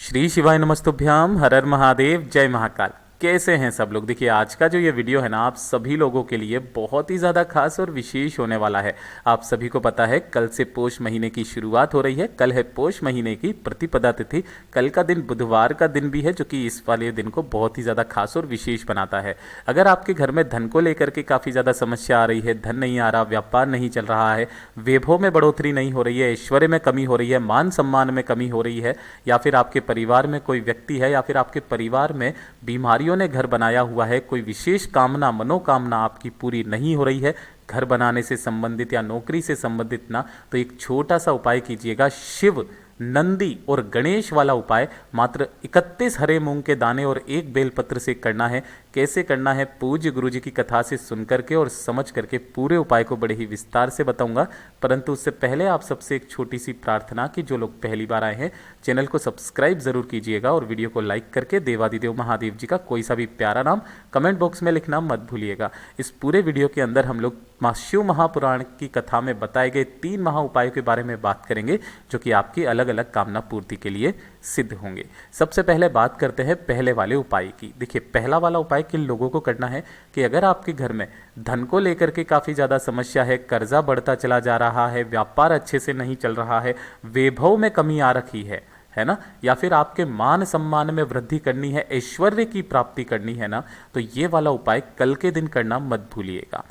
श्री शिवाय नमस्तुभ्याम। हर हर महादेव, जय महाकाल। कैसे हैं सब लोग। देखिए आज का जो ये वीडियो है ना, आप सभी लोगों के लिए बहुत ही ज़्यादा खास और विशेष होने वाला है। आप सभी को पता है कल से पोष महीने की शुरुआत हो रही है। कल है पोष महीने की प्रतिपदा तिथि। कल का दिन बुधवार का दिन भी है, जो कि इस वाले दिन को बहुत ही ज़्यादा खास और विशेष बनाता है। अगर आपके घर में धन को लेकर के काफ़ी ज़्यादा समस्या आ रही है, धन नहीं आ रहा, व्यापार नहीं चल रहा है, वैभव में बढ़ोतरी नहीं हो रही है, ऐश्वर्य में कमी हो रही है, मान सम्मान में कमी हो रही है, या फिर आपके परिवार में कोई व्यक्ति है, या फिर आपके परिवार में बीमारियों ने घर बनाया हुआ है, कोई विशेष कामना मनोकामना आपकी पूरी नहीं हो रही है, घर बनाने से संबंधित या नौकरी से संबंधित ना, तो एक छोटा सा उपाय कीजिएगा। शिव, नंदी और गणेश वाला उपाय मात्र 31 हरे मूंग के दाने और एक बेलपत्र से करना है। कैसे करना है पूज्य गुरु जी की कथा से सुन करके और समझ करके पूरे उपाय को बड़े ही विस्तार से बताऊंगा। परंतु उससे पहले आप सबसे एक छोटी सी प्रार्थना कि जो लोग पहली बार आए हैं चैनल को सब्सक्राइब जरूर कीजिएगा और वीडियो को लाइक करके देवादिदेव महादेव जी का कोई सा भी प्यारा नाम कमेंट बॉक्स में लिखना मत भूलिएगा। इस पूरे वीडियो के अंदर हम लोग शिव महापुराण की कथा में बताए गए 3 महा उपायों के बारे में बात करेंगे, जो कि आपकी अलग अलग कामना पूर्ति के लिए सिद्ध होंगे। सबसे पहले बात करते हैं पहले वाले उपाय की। देखिए पहला वाला उपाय किन लोगों को करना है कि अगर आपके घर में धन को लेकर के काफ़ी ज़्यादा समस्या है, कर्जा बढ़ता चला जा रहा है, व्यापार अच्छे से नहीं चल रहा है, वैभव में कमी आ रखी है ना, या फिर आपके मान सम्मान में वृद्धि करनी है, ऐश्वर्य की प्राप्ति करनी है ना, तो ये वाला उपाय कल के दिन करना मत भूलिएगा।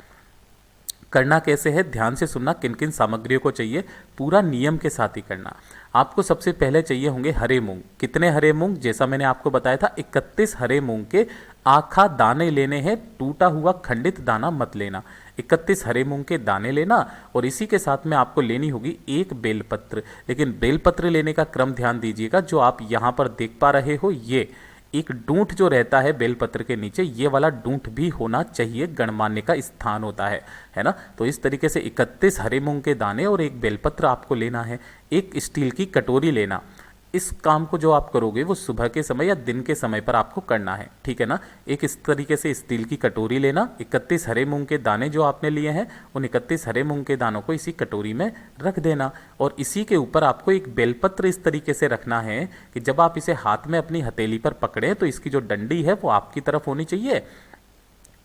करना कैसे है ध्यान से सुनना, किन किन सामग्रियों को चाहिए पूरा नियम के साथ ही करना। आपको सबसे पहले चाहिए होंगे हरे मूंग। कितने हरे मूंग? जैसा मैंने आपको बताया था 31 हरे मूंग के आखा दाने लेने हैं, टूटा हुआ खंडित दाना मत लेना। 31 हरे मूंग के दाने लेना और इसी के साथ में आपको लेनी होगी एक बेलपत्र। लेकिन बेलपत्र लेने का क्रम ध्यान दीजिएगा, जो आप यहाँ पर देख पा रहे हो ये एक डूंठ जो रहता है बेलपत्र के नीचे, ये वाला डूंठ भी होना चाहिए, गणमान्य का स्थान होता है ना। तो इस तरीके से 31 हरे मूंग के दाने और एक बेलपत्र आपको लेना है। एक स्टील की कटोरी लेना। इस काम को जो आप करोगे वो सुबह के समय या दिन के समय पर आपको करना है, ठीक है ना। एक इस तरीके से स्टील की कटोरी लेना, 31 हरे मूंग के दाने जो आपने लिए हैं उन 31 हरे मूंग के दानों को इसी कटोरी में रख देना और इसी के ऊपर आपको एक बेलपत्र इस तरीके से रखना है कि जब आप इसे हाथ में अपनी हथेली पर पकड़े तो इसकी जो डंडी है वो आपकी तरफ होनी चाहिए,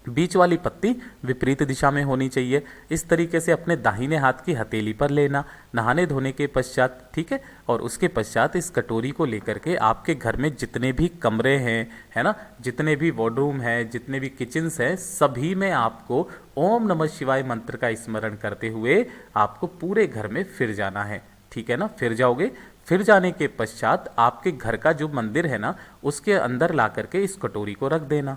बीच वाली पत्ती विपरीत दिशा में होनी चाहिए। इस तरीके से अपने दाहिने हाथ की हथेली पर लेना नहाने धोने के पश्चात, ठीक है। और उसके पश्चात इस कटोरी को लेकर के आपके घर में जितने भी कमरे हैं, है ना, जितने भी वॉर्डरूम हैं, जितने भी किचन्स हैं, सभी में आपको ओम नमः शिवाय मंत्र का स्मरण करते हुए आपको पूरे घर में फिर जाना है, ठीक है ना। फिर जाओगे, फिर जाने के पश्चात आपके घर का जो मंदिर है ना उसके अंदर ला करके इस कटोरी को रख देना,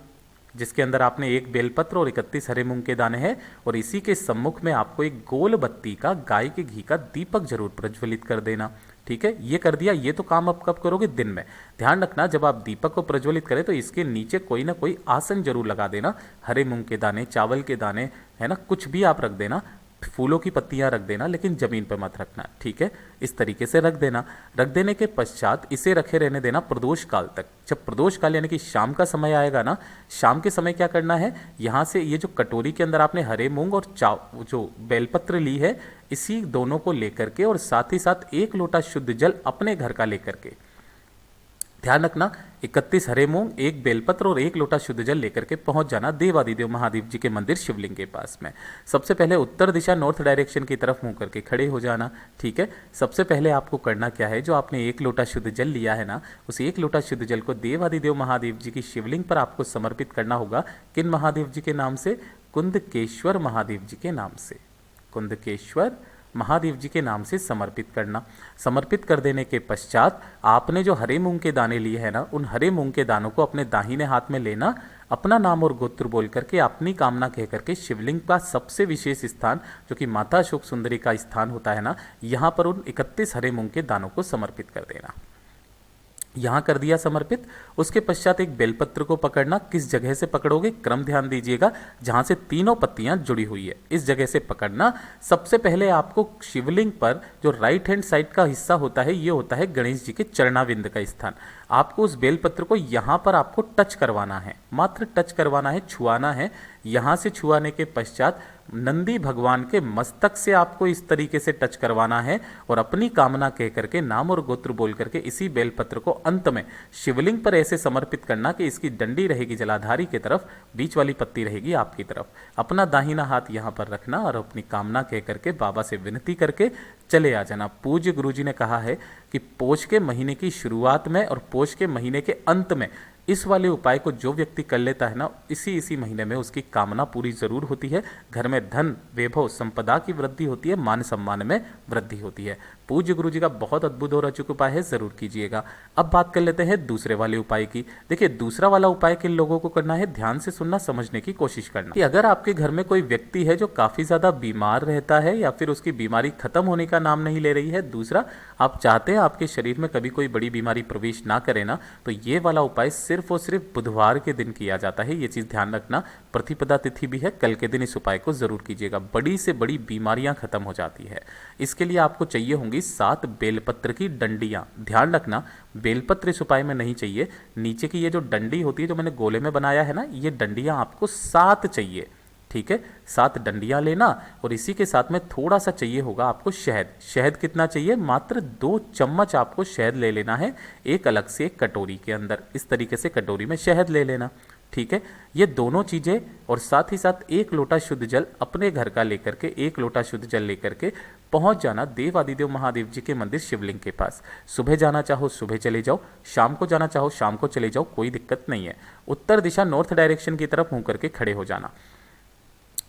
जिसके अंदर आपने एक बेलपत्र और 31 हरे मूंग के दाने हैं। और इसी के सम्मुख में आपको एक गोल बत्ती का गाय के घी का दीपक जरूर प्रज्वलित कर देना, ठीक है। ये कर दिया। ये तो काम आप कब करोगे? दिन में। ध्यान रखना जब आप दीपक को प्रज्वलित करें तो इसके नीचे कोई ना कोई आसन जरूर लगा देना। हरे मूंग के दाने, चावल के दाने, है ना, कुछ भी आप रख देना, फूलों की पत्तियां रख देना, लेकिन जमीन पर मत रखना, ठीक है। इस तरीके से रख देना। रख देने के पश्चात इसे रखे रहने देना प्रदोष काल तक। जब प्रदोष काल यानी कि शाम का समय आएगा ना, शाम के समय क्या करना है, यहाँ से ये जो कटोरी के अंदर आपने हरे मूंग और जो बेलपत्र ली है, इसी दोनों को लेकर के और साथ ही साथ एक लोटा शुद्ध जल अपने घर का लेकर के, ध्यान रखना 31 हरे मूंग, एक बेलपत्र और एक लोटा शुद्ध जल लेकर के पहुंच जाना देवादिदेव महादेव जी के मंदिर शिवलिंग के पास में। सबसे पहले उत्तर दिशा नॉर्थ डायरेक्शन की तरफ मुंह करके खड़े हो जाना, ठीक है। सबसे पहले आपको करना क्या है, जो आपने एक लोटा शुद्ध जल लिया है ना, उस एक लोटा शुद्ध जल को देवादिदेव महादेव जी की शिवलिंग पर आपको समर्पित करना होगा। किन महादेव जी के नाम से? कुंदकेश्वर महादेव जी के नाम से। कुंदकेश्वर महादेव जी के नाम से समर्पित करना। समर्पित कर देने के पश्चात आपने जो हरे मूंग के दाने लिए हैं ना, उन हरे मूंग के दानों को अपने दाहिने हाथ में लेना, अपना नाम और गोत्र बोल करके अपनी कामना कह करके शिवलिंग का सबसे विशेष स्थान जो कि माता अशोक सुंदरी का स्थान होता है ना, यहाँ पर उन 31 हरे मूंग के दानों को समर्पित कर देना। यहाँ कर दिया समर्पित। उसके पश्चात एक बेलपत्र को पकड़ना। किस जगह से पकड़ोगे? क्रम ध्यान दीजिएगा, जहाँ से तीनों पत्तियाँ जुड़ी हुई है इस जगह से पकड़ना। सबसे पहले आपको शिवलिंग पर जो राइट हैंड साइड का हिस्सा होता है, ये होता है गणेश जी के चरणाविंद का स्थान। आपको उस बेलपत्र को यहाँ पर आपको टच करवाना है, मात्र टच करवाना है, छुआना है। यहाँ से छुआने के पश्चात नंदी भगवान के मस्तक से आपको इस तरीके से टच करवाना है और अपनी कामना कह करके नाम और गोत्र बोल करके इसी बेलपत्र को अंत में शिवलिंग पर ऐसे समर्पित करना कि इसकी डंडी रहेगी जलाधारी की तरफ, बीच वाली पत्ती रहेगी आपकी तरफ। अपना दाहिना हाथ यहाँ पर रखना और अपनी कामना कह करके बाबा से विनती करके चले आ जाना। पूज्य गुरुजी ने कहा है कि पोष के महीने की शुरुआत में और पोष के महीने के अंत में इस वाले उपाय को जो व्यक्ति कर लेता है ना, इसी महीने में उसकी कामना पूरी जरूर होती है। घर में धन, वैभव, संपदा की वृद्धि होती है, मान सम्मान में वृद्धि होती है। पूज्य गुरु जी का बहुत अद्भुत और अचूक उपाय है, जरूर कीजिएगा। अब बात कर लेते हैं दूसरे वाले उपाय की। देखिए, दूसरा वाला उपाय किन लोगों को करना है, ध्यान से सुनना, समझने की कोशिश करना कि अगर आपके घर में कोई व्यक्ति है जो काफी ज्यादा बीमार रहता है या फिर उसकी बीमारी खत्म होने का नाम नहीं ले रही है, दूसरा आप चाहते हैं आपके शरीर में कभी कोई बड़ी बीमारी प्रवेश ना करे ना, तो ये वाला उपाय सिर्फ और सिर्फ बुधवार के दिन किया जाता है। ये चीज ध्यान रखना। प्रतिपदा तिथि भी है, कल के दिन इस उपाय को जरूर कीजिएगा। बड़ी से बड़ी बीमारियां खत्म हो जाती है। इसके लिए आपको चाहिए होंगी 7 बेलपत्र की डंडियां। ध्यान रखना, बेलपत्र इस उपाय में नहीं चाहिए। नीचे की ये जो डंडी होती है जो मैंने गोले में बनाया है ना, ये डंडियां आपको 7 चाहिए। ठीक है, 7 डंडियां लेना और इसी के साथ में थोड़ा सा चाहिए होगा आपको शहद। शहद कितना चाहिए, मात्र 2 चम्मच आपको शहद ले लेना है, एक अलग से एक कटोरी के अंदर। इस तरीके से कटोरी में शहद ले लेना। ठीक है, ये दोनों चीजें और साथ ही साथ 1 लोटा शुद्ध जल अपने घर का लेकर के, 1 लोटा शुद्ध जल लेकर के पहुंच जाना देव आदिदेव महादेव जी के मंदिर शिवलिंग के पास। सुबह जाना चाहो सुबह चले जाओ, शाम को जाना चाहो शाम को चले जाओ, कोई दिक्कत नहीं है। उत्तर दिशा, नॉर्थ डायरेक्शन की तरफ मुंह करके खड़े हो जाना।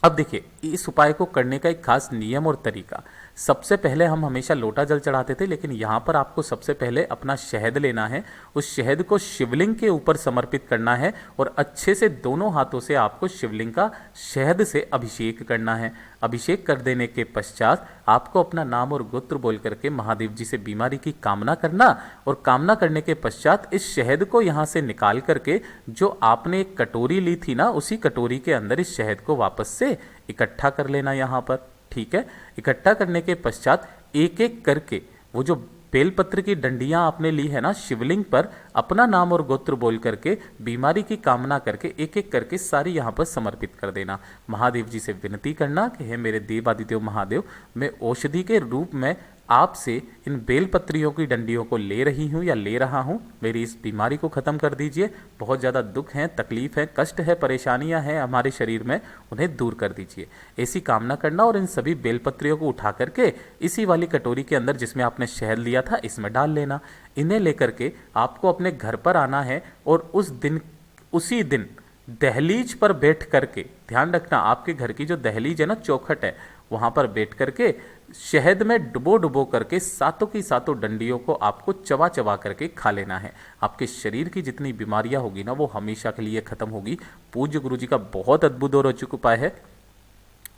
अब देखिए, इस उपाय को करने का एक खास नियम और तरीका। सबसे पहले हम हमेशा लोटा जल चढ़ाते थे, लेकिन यहाँ पर आपको सबसे पहले अपना शहद लेना है। उस शहद को शिवलिंग के ऊपर समर्पित करना है और अच्छे से दोनों हाथों से आपको शिवलिंग का शहद से अभिषेक करना है। अभिषेक कर देने के पश्चात आपको अपना नाम और गोत्र बोल करके महादेव जी से बीमारी की कामना करना और कामना करने के पश्चात इस शहद को यहाँ से निकाल करके जो आपने एक कटोरी ली थी ना, उसी कटोरी के अंदर इस शहद को वापस से इकट्ठा कर लेना यहाँ पर। ठीक है, इकट्ठा करने के पश्चात एक एक करके वो जो बेलपत्र की डंडियां आपने ली है ना, शिवलिंग पर अपना नाम और गोत्र बोल करके बीमारी की कामना करके एक एक करके सारी यहाँ पर समर्पित कर देना। महादेव जी से विनती करना कि हे मेरे देवादिदेव महादेव, मैं औषधि के रूप में आपसे इन बेलपत्रियों की डंडियों को ले रही हूँ या ले रहा हूँ, मेरी इस बीमारी को खत्म कर दीजिए। बहुत ज़्यादा दुख है, तकलीफ है, कष्ट है, परेशानियाँ हैं हमारे शरीर में, उन्हें दूर कर दीजिए। ऐसी कामना करना और इन सभी बेलपत्रियों को उठा करके इसी वाली कटोरी के अंदर जिसमें आपने शहद लिया था इसमें डाल लेना। इन्हें लेकर के आपको अपने घर पर आना है और उसी दिन दहलीज पर बैठ करके, ध्यान रखना आपके घर की जो दहलीज है ना, चौखट है, वहां पर बैठ करके शहद में डुबो करके सातों की सातों डंडियों को आपको चबा चबा करके खा लेना है। आपके शरीर की जितनी बीमारियां होगी ना, वो हमेशा के लिए खत्म होगी। पूज्य गुरु जी का बहुत अद्भुत और अचूक उपाय है,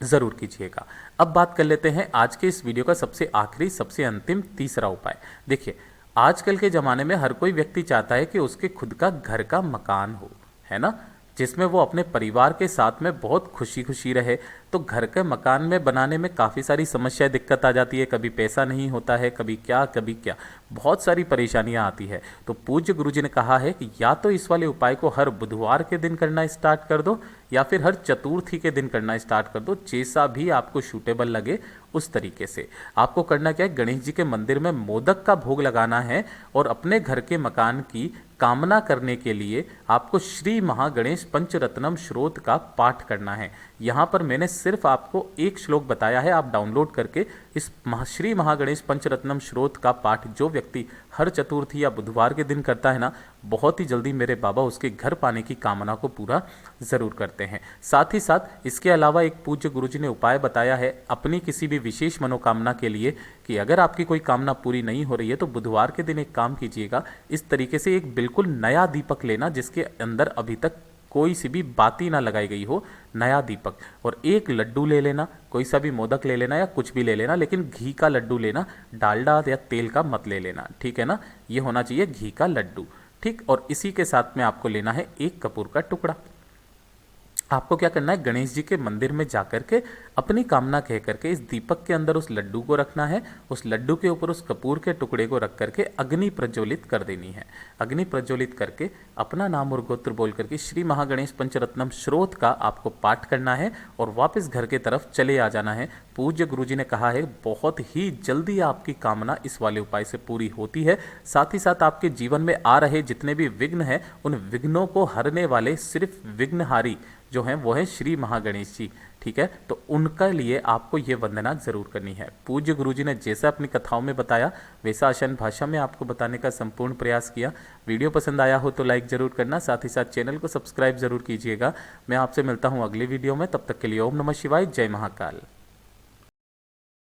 जरूर कीजिएगा। अब बात कर लेते हैं आज के इस वीडियो का सबसे आखिरी, सबसे अंतिम, तीसरा उपाय। देखिए, आजकल के ज़माने में हर कोई व्यक्ति चाहता है कि उसके खुद का घर का मकान हो, है ना, जिसमें वो अपने परिवार के साथ में बहुत खुशी खुशी रहे। तो घर के मकान में बनाने में काफ़ी सारी समस्या, दिक्कत आ जाती है। कभी पैसा नहीं होता है, कभी क्या, बहुत सारी परेशानियां आती है। तो पूज्य गुरु जी ने कहा है कि या तो इस वाले उपाय को हर बुधवार के दिन करना स्टार्ट कर दो या फिर हर चतुर्थी के दिन करना स्टार्ट कर दो, जैसा भी आपको सूटेबल लगे उस तरीके से। आपको करना क्या है, गणेश जी के मंदिर में मोदक का भोग लगाना है और अपने घर के मकान की कामना करने के लिए आपको श्री महागणेश पंचरत्नम श्रोत का पाठ करना है। यहाँ पर मैंने सिर्फ आपको एक श्लोक बताया है, आप डाउनलोड करके इस श्री महागणेश पंचरत्नम श्रोत का पाठ जो व्यक्ति हर चतुर्थी या बुधवार के दिन करता है ना, बहुत ही जल्दी मेरे बाबा उसके घर पाने की कामना को पूरा जरूर करते हैं। साथ ही साथ इसके अलावा एक पूज्य गुरुजी ने उपाय बताया है अपनी किसी भी विशेष मनोकामना के लिए कि अगर आपकी कोई कामना पूरी नहीं हो रही है तो बुधवार के दिन एक काम कीजिएगा, इस तरीके से एक बिल्कुल नया दीपक लेना जिसके अंदर अभी तक कोई सी भी बाती ना लगाई गई हो, नया दीपक, और एक लड्डू ले लेना, कोई सा भी मोदक ले लेना या कुछ भी ले लेना, लेकिन घी का लड्डू लेना, डालडा या तेल का मत ले लेना, ठीक है ना। ये होना चाहिए घी का लड्डू, ठीक। और इसी के साथ में आपको लेना है एक कपूर का टुकड़ा। आपको क्या करना है, गणेश जी के मंदिर में जाकर के अपनी कामना कह करके इस दीपक के अंदर उस लड्डू को रखना है। उस लड्डू के ऊपर उस कपूर के टुकड़े को रख करके अग्नि प्रज्वलित कर देनी है। अग्नि प्रज्वलित करके अपना नाम और गोत्र बोल करके श्री महागणेश पंचरत्नम श्रोत का आपको पाठ करना है और वापस घर के तरफ चले आ जाना है। पूज्य गुरुजी ने कहा है बहुत ही जल्दी आपकी कामना इस वाले उपाय से पूरी होती है। साथ ही साथ आपके जीवन में आ रहे जितने भी विघ्न हैं उन विघ्नों को हरने वाले सिर्फ विघ्नहारी जो हैं वो है श्री महागणेश जी। ठीक है, तो उनका लिए आपको ये वंदना जरूर करनी है। पूज्य गुरुजी ने जैसा अपनी कथाओं में बताया वैसा आसान भाषा में आपको बताने का संपूर्ण प्रयास किया। वीडियो पसंद आया हो तो लाइक जरूर करना, साथ ही साथ चैनल को सब्सक्राइब जरूर कीजिएगा। मैं आपसे मिलता हूँ अगली वीडियो में, तब तक के लिए ओम नमः शिवाय, जय महाकाल।